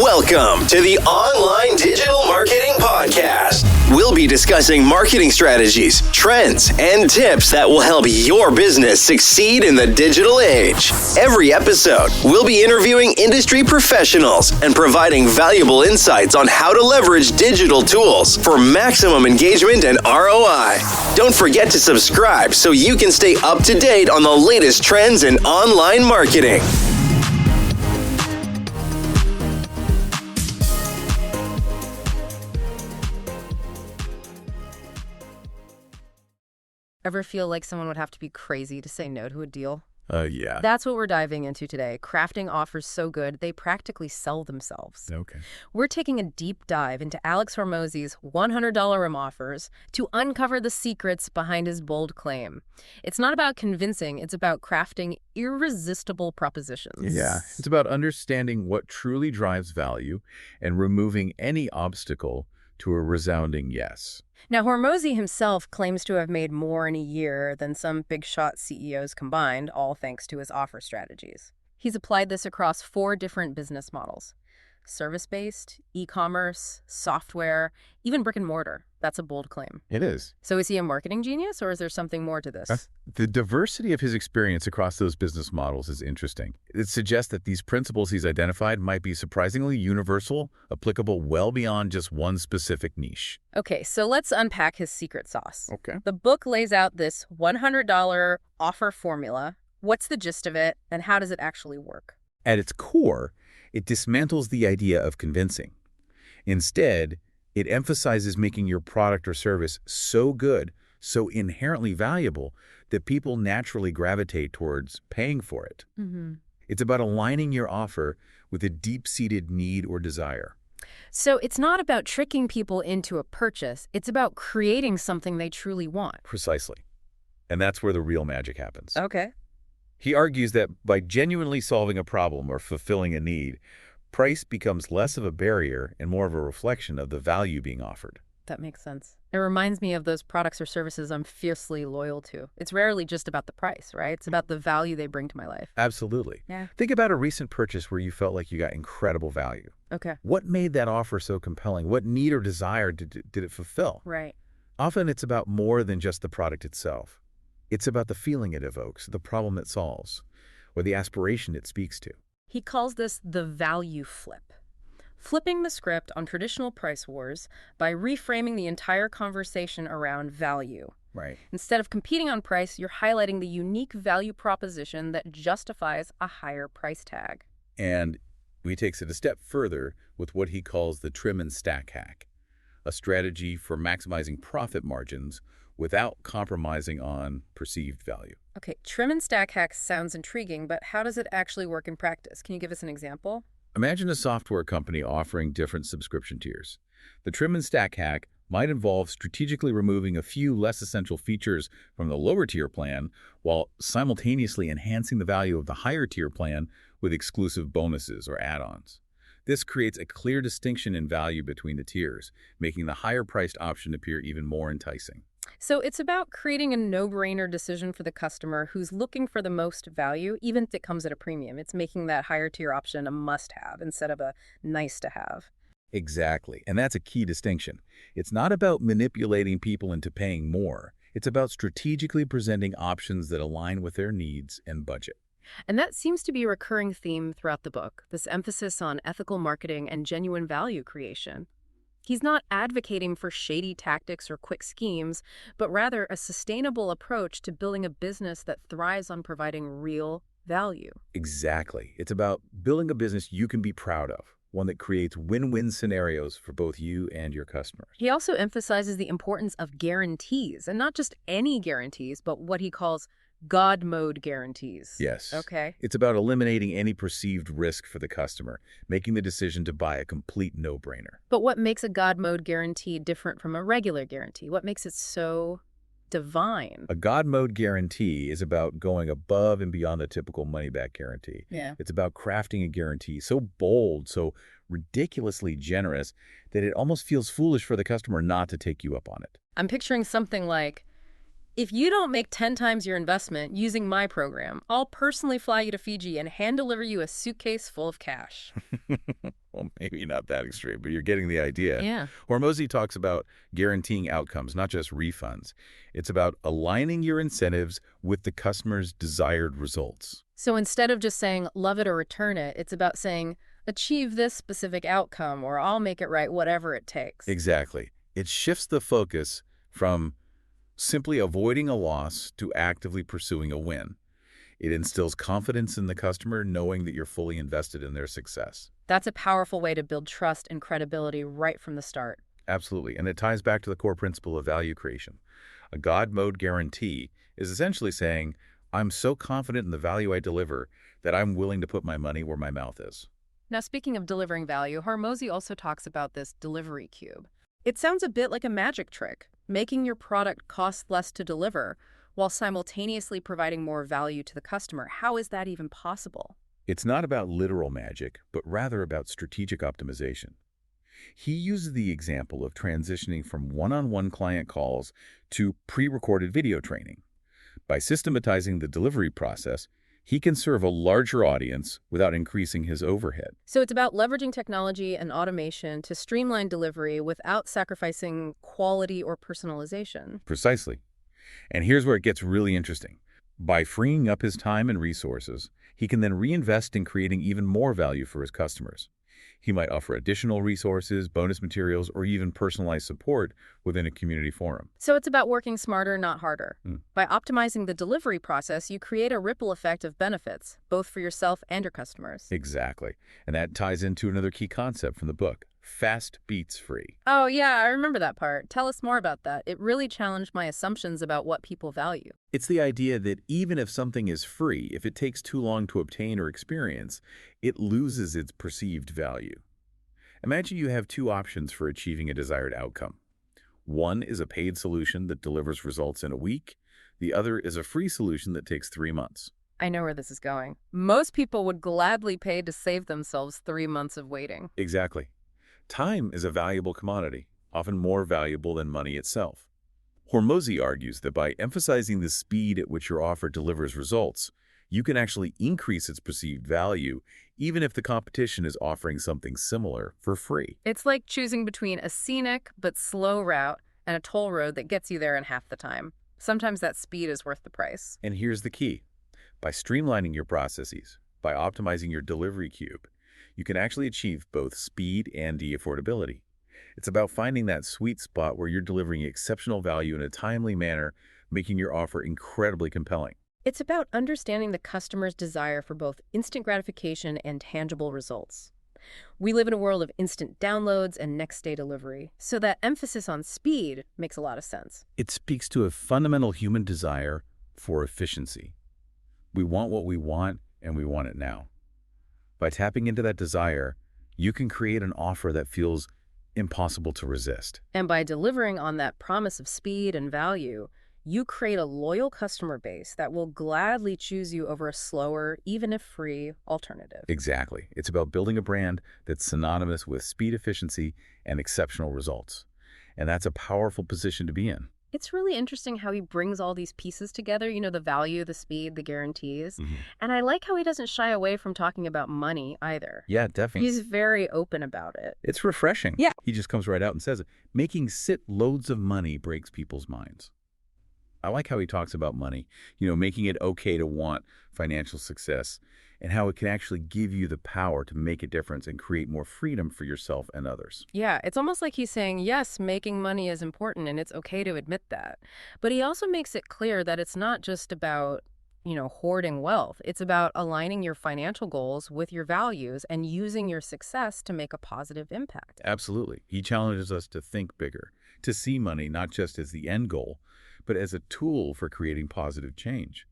Welcome to the Online Digital Marketing Podcast. We'll be discussing marketing strategies, trends, and tips that will help your business succeed in the digital age. Every episode, we'll be interviewing industry professionals and providing valuable insights on how to leverage digital tools for maximum engagement and ROI. Don't forget to subscribe so you can stay up to date on the latest trends in online marketing. Ever feel like someone would have to be crazy to say no to a deal? Yeah. That's what we're diving into today. Crafting offers so good, they practically sell themselves. Okay. We're taking a deep dive into Alex Hormozi's $100 room offers to uncover the secrets behind his bold claim. It's not about convincing, it's about crafting irresistible propositions. Yeah. It's about understanding what truly drives value and removing any obstacle to a resounding yes. Now, Hormozi himself claims to have made more in a year than some big-shot CEOs combined, all thanks to his offer strategies. He's applied this across 4 different business models: service-based, e-commerce, software, even brick and mortar. That's a bold claim. It is. So is he a marketing genius, or is there something more to this? The diversity of his experience across those business models is interesting. It suggests that these principles he's identified might be surprisingly universal, applicable well beyond just one specific niche. Okay, so let's unpack his secret sauce. Okay. The book lays out this $100 offer formula. What's the gist of it, and how does it actually work? At its core, it dismantles the idea of convincing. Instead, it emphasizes making your product or service so good, so inherently valuable, that people naturally gravitate towards paying for it. Mm-hmm. It's about aligning your offer with a deep-seated need or desire. So it's not about tricking people into a purchase. It's about creating something they truly want. Precisely. And that's where the real magic happens. Okay. He argues that by genuinely solving a problem or fulfilling a need, price becomes less of a barrier and more of a reflection of the value being offered. That makes sense. It reminds me of those products or services I'm fiercely loyal to. It's rarely just about the price, right? It's about the value they bring to my life. Absolutely. Yeah. Think about a recent purchase where you felt like you got incredible value. Okay. What made that offer so compelling? What need or desire did it fulfill? Right. Often it's about more than just the product itself. It's about the feeling it evokes, the problem it solves, or the aspiration it speaks to. He calls this the value flip. Flipping the script on traditional price wars by reframing the entire conversation around value. Right. Instead of competing on price, you're highlighting the unique value proposition that justifies a higher price tag. And he takes it a step further with what he calls the trim and stack hack, a strategy for maximizing profit margins without compromising on perceived value. Okay, trim and stack hack sounds intriguing, but how does it actually work in practice? Can you give us an example? Imagine a software company offering different subscription tiers. The trim and stack hack might involve strategically removing a few less essential features from the lower tier plan while simultaneously enhancing the value of the higher tier plan with exclusive bonuses or add-ons. This creates a clear distinction in value between the tiers, making the higher priced option appear even more enticing. So it's about creating a no-brainer decision for the customer who's looking for the most value, even if it comes at a premium. It's making that higher tier option a must-have instead of a nice-to-have. Exactly. And that's a key distinction. It's not about manipulating people into paying more. It's about strategically presenting options that align with their needs and budget. And that seems to be a recurring theme throughout the book, this emphasis on ethical marketing and genuine value creation. He's not advocating for shady tactics or quick schemes, but rather a sustainable approach to building a business that thrives on providing real value. Exactly. It's about building a business you can be proud of, one that creates win-win scenarios for both you and your customers. He also emphasizes the importance of guarantees, and not just any guarantees, but what he calls God mode guarantees. Yes. Okay. It's about eliminating any perceived risk for the customer, making the decision to buy a complete no-brainer. But what makes a God mode guarantee different from a regular guarantee? What makes it so divine? A God mode guarantee is about going above and beyond the typical money-back guarantee. Yeah. It's about crafting a guarantee so bold, so ridiculously generous, that it almost feels foolish for the customer not to take you up on it. I'm picturing something like, if you don't make 10 times your investment using my program, I'll personally fly you to Fiji and hand deliver you a suitcase full of cash. Well, Well, maybe not that extreme, but you're getting the idea. Yeah. Hormozi talks about guaranteeing outcomes, not just refunds. It's about aligning your incentives with the customer's desired results. So instead of just saying, love it or return it, it's about saying, achieve this specific outcome, or I'll make it right, whatever it takes. Exactly. It shifts the focus from simply avoiding a loss to actively pursuing a win. It instills confidence in the customer, knowing that you're fully invested in their success. That's a powerful way to build trust and credibility right from the start. Absolutely. And it ties back to the core principle of value creation. A God mode guarantee is essentially saying, I'm so confident in the value I deliver that I'm willing to put my money where my mouth is. Now, speaking of delivering value, Hormozi also talks about this delivery cube. It sounds a bit like a magic trick, making your product cost less to deliver while simultaneously providing more value to the customer. How is that even possible? It's not about literal magic, but rather about strategic optimization. He uses the example of transitioning from one-on-one client calls to pre-recorded video training. By systematizing the delivery process, he can serve a larger audience without increasing his overhead. So it's about leveraging technology and automation to streamline delivery without sacrificing quality or personalization. Precisely. And here's where it gets really interesting. By freeing up his time and resources, he can then reinvest in creating even more value for his customers. He might offer additional resources, bonus materials, or even personalized support within a community forum. So it's about working smarter, not harder. By optimizing the delivery process, you create a ripple effect of benefits, both for yourself and your customers. Exactly. And that ties into another key concept from the book. Fast beats free. Oh, yeah, I remember that part. Tell us more about that. It really challenged my assumptions about what people value. It's the idea that even if something is free, if it takes too long to obtain or experience, it loses its perceived value. Imagine you have two options for achieving a desired outcome. One is a paid solution that delivers results in a week. The other is a free solution that takes 3 months. I know where this is going. Most people would gladly pay to save themselves 3 months of waiting. Exactly. Time is a valuable commodity, often more valuable than money itself. Hormozi argues that by emphasizing the speed at which your offer delivers results, you can actually increase its perceived value, even if the competition is offering something similar for free. It's like choosing between a scenic but slow route and a toll road that gets you there in half the time. Sometimes that speed is worth the price. And here's the key. By streamlining your processes, by optimizing your delivery cube, you can actually achieve both speed and affordability. It's about finding that sweet spot where you're delivering exceptional value in a timely manner, making your offer incredibly compelling. It's about understanding the customer's desire for both instant gratification and tangible results. We live in a world of instant downloads and next-day delivery, so that emphasis on speed makes a lot of sense. It speaks to a fundamental human desire for efficiency. We want what we want, and we want it now. By tapping into that desire, you can create an offer that feels impossible to resist. And by delivering on that promise of speed and value, you create a loyal customer base that will gladly choose you over a slower, even if free, alternative. Exactly. It's about building a brand that's synonymous with speed, efficiency, and exceptional results. And that's a powerful position to be in. It's really interesting how he brings all these pieces together, the value, the speed, the guarantees. And I like how he doesn't shy away from talking about money either. Yeah, definitely. He's very open about it. It's refreshing. Yeah. He just comes right out and says it. Making loads of money breaks people's minds. I like how he talks about money, making it okay to want financial success and how it can actually give you the power to make a difference and create more freedom for yourself and others. Yeah, it's almost like he's saying, yes, making money is important and it's okay to admit that. But he also makes it clear that it's not just about, hoarding wealth. It's about aligning your financial goals with your values and using your success to make a positive impact. Absolutely. He challenges us to think bigger, to see money not just as the end goal, but as a tool for creating positive change.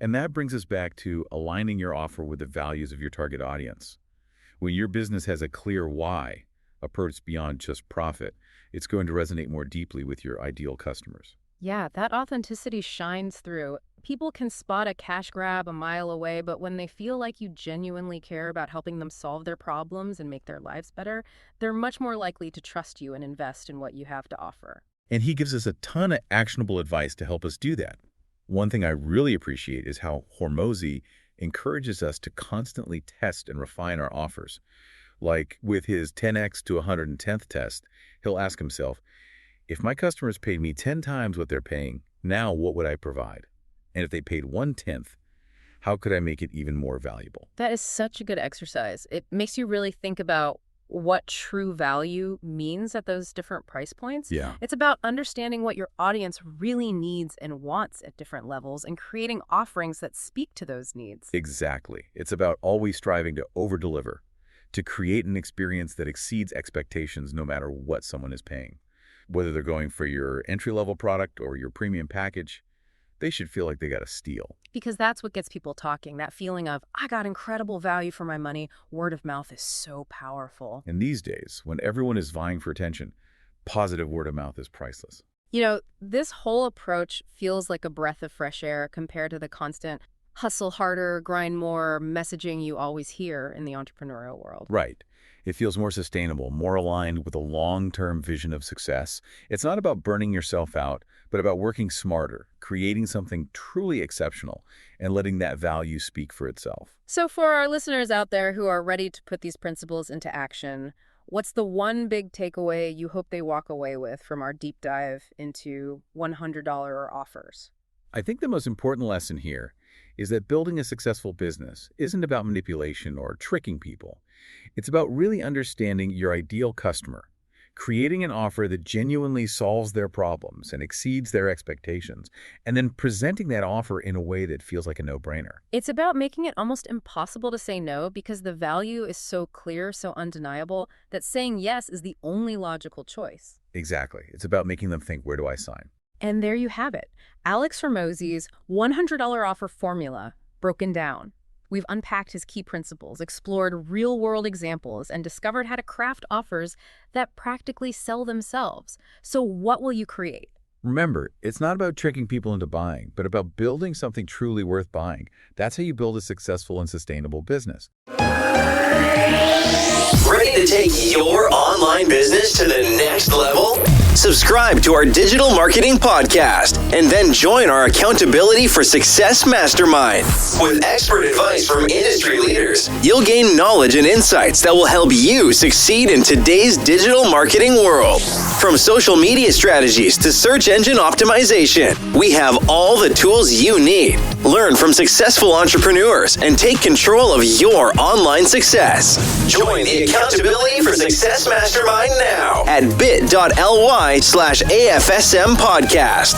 And that brings us back to aligning your offer with the values of your target audience. When your business has a clear why, a purpose beyond just profit, it's going to resonate more deeply with your ideal customers. Yeah, that authenticity shines through. People can spot a cash grab a mile away, but when they feel like you genuinely care about helping them solve their problems and make their lives better, they're much more likely to trust you and invest in what you have to offer. And he gives us a ton of actionable advice to help us do that. One thing I really appreciate is how Hormozi encourages us to constantly test and refine our offers. Like with his 10x to 110th test, he'll ask himself, if my customers paid me 10 times what they're paying, now what would I provide? And if they paid 1/10, how could I make it even more valuable? That is such a good exercise. It makes you really think about what true value means at those different price points. Yeah. It's about understanding what your audience really needs and wants at different levels and creating offerings that speak to those needs. Exactly. It's about always striving to over-deliver, to create an experience that exceeds expectations no matter what someone is paying. Whether they're going for your entry-level product or your premium package, they should feel like they got a steal. Because that's what gets people talking, that feeling of, I got incredible value for my money. Word of mouth is so powerful. And these days, when everyone is vying for attention, positive word of mouth is priceless. You know, this whole approach feels like a breath of fresh air compared to the constant hustle harder, grind more messaging you always hear in the entrepreneurial world. Right. It feels more sustainable, more aligned with a long-term vision of success. It's not about burning yourself out, but about working smarter, creating something truly exceptional, and letting that value speak for itself. So for our listeners out there who are ready to put these principles into action, what's the one big takeaway you hope they walk away with from our deep dive into $100 offers? I think the most important lesson here is that building a successful business isn't about manipulation or tricking people. It's about really understanding your ideal customer, creating an offer that genuinely solves their problems and exceeds their expectations, and then presenting that offer in a way that feels like a no-brainer. It's about making it almost impossible to say no because the value is so clear, so undeniable, that saying yes is the only logical choice. Exactly. It's about making them think, where do I sign? And there you have it. Alex Hormozi's $100 offer formula, broken down. We've unpacked his key principles, explored real-world examples, and discovered how to craft offers that practically sell themselves. So what will you create? Remember, it's not about tricking people into buying, but about building something truly worth buying. That's how you build a successful and sustainable business. Ready to take your online business to the next level? Subscribe to our digital marketing podcast and then join our Accountability for Success Mastermind. With expert advice from industry leaders, you'll gain knowledge and insights that will help you succeed in today's digital marketing world. From social media strategies to search engine optimization, we have all the tools you need. Learn from successful entrepreneurs and take control of your online success. Join the Accountability for Success Mastermind now at bit.ly/AFSM podcast.